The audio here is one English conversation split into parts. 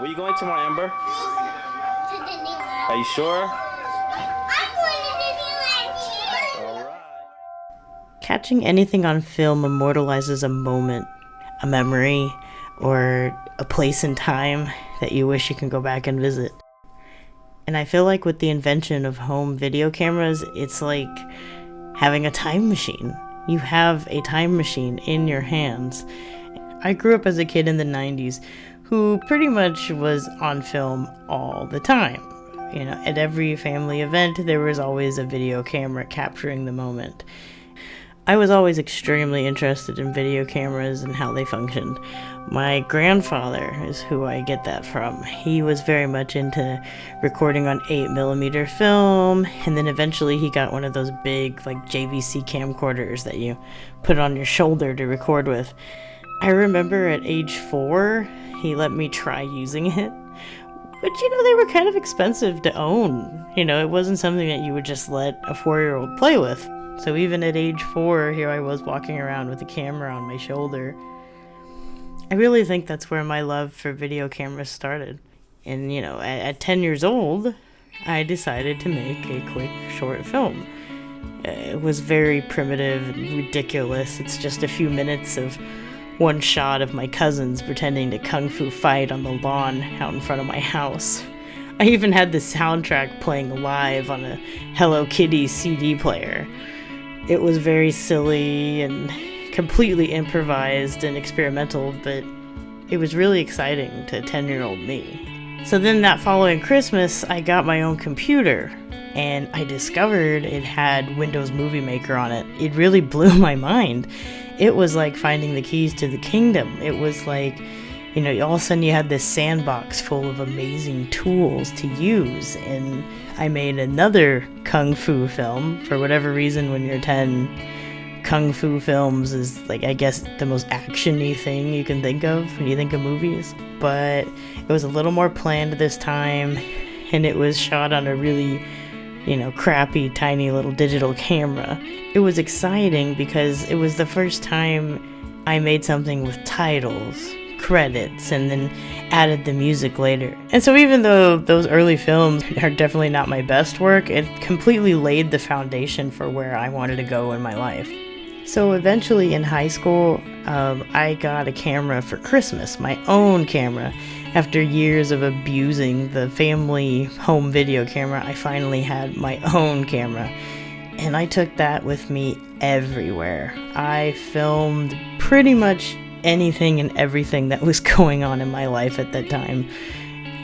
Where you going tomorrow, Amber? To Disneyland. Are you sure? I'm going to Disneyland too. All right. Catching anything on film immortalizes a moment, a memory, or a place in time that you wish you can go back and visit. And I feel like with the invention of home video cameras, it's like having a time machine. You have a time machine in your hands. I grew up as a kid in the 90s who pretty much was on film all the time. You know, at every family event, there was always a video camera capturing the moment. I was always extremely interested in video cameras and how they functioned. My grandfather is who I get that from. He was very much into recording on 8mm film, and then eventually he got one of those big like JVC camcorders that you put on your shoulder to record with. I remember at age 4, he let me try using it. But, they were kind of expensive to own. It wasn't something that you would just let a 4-year-old play with. So even at age 4, here I was walking around with a camera on my shoulder. I really think that's where my love for video cameras started. And, at 10 years old, I decided to make a quick short film. It was very primitive and ridiculous. It's just a few minutes of one shot of my cousins pretending to kung fu fight on the lawn out in front of my house. I even had the soundtrack playing live on a Hello Kitty CD player. It was very silly and completely improvised and experimental, but it was really exciting to 10-year-old me. So then that following Christmas, I got my own computer, and I discovered it had Windows Movie Maker on it. It really blew my mind. It was like finding the keys to the kingdom. It was like, all of a sudden you had this sandbox full of amazing tools to use. And I made another kung fu film. For whatever reason, when you're 10, kung fu films is like, I guess, the most action-y thing you can think of when you think of movies. But it was a little more planned this time, and it was shot on a really crappy, tiny little digital camera. It was exciting because it was the first time I made something with titles, credits, and then added the music later. And so even though those early films are definitely not my best work, it completely laid the foundation for where I wanted to go in my life. So eventually in high school, I got a camera for Christmas, my own camera. After years of abusing the family home video camera, I finally had my own camera. And I took that with me everywhere. I filmed pretty much anything and everything that was going on in my life at that time.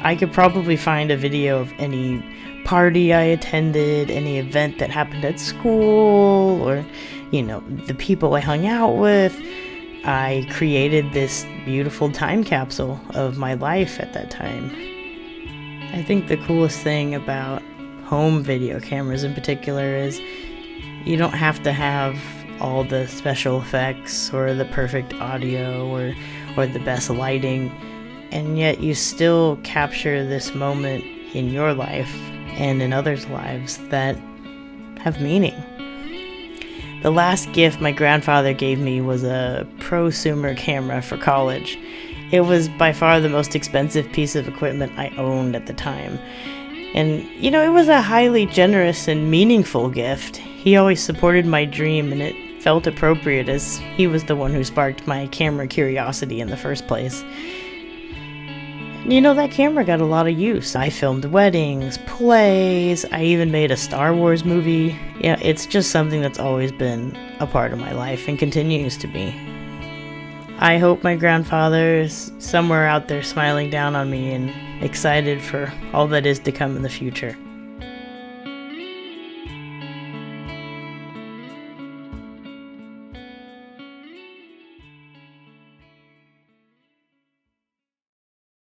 I could probably find a video of any party I attended, any event that happened at school, or, the people I hung out with. I created this beautiful time capsule of my life at that time. I think the coolest thing about home video cameras in particular is you don't have to have all the special effects or the perfect audio or the best lighting, and yet you still capture this moment in your life and in others' lives that have meaning. The last gift my grandfather gave me was a prosumer camera for college. It was by far the most expensive piece of equipment I owned at the time. And, it was a highly generous and meaningful gift. He always supported my dream, and it felt appropriate as he was the one who sparked my camera curiosity in the first place. That camera got a lot of use. I filmed weddings, plays, I even made a Star Wars movie. It's just something that's always been a part of my life and continues to be. I hope my grandfather is somewhere out there smiling down on me and excited for all that is to come in the future.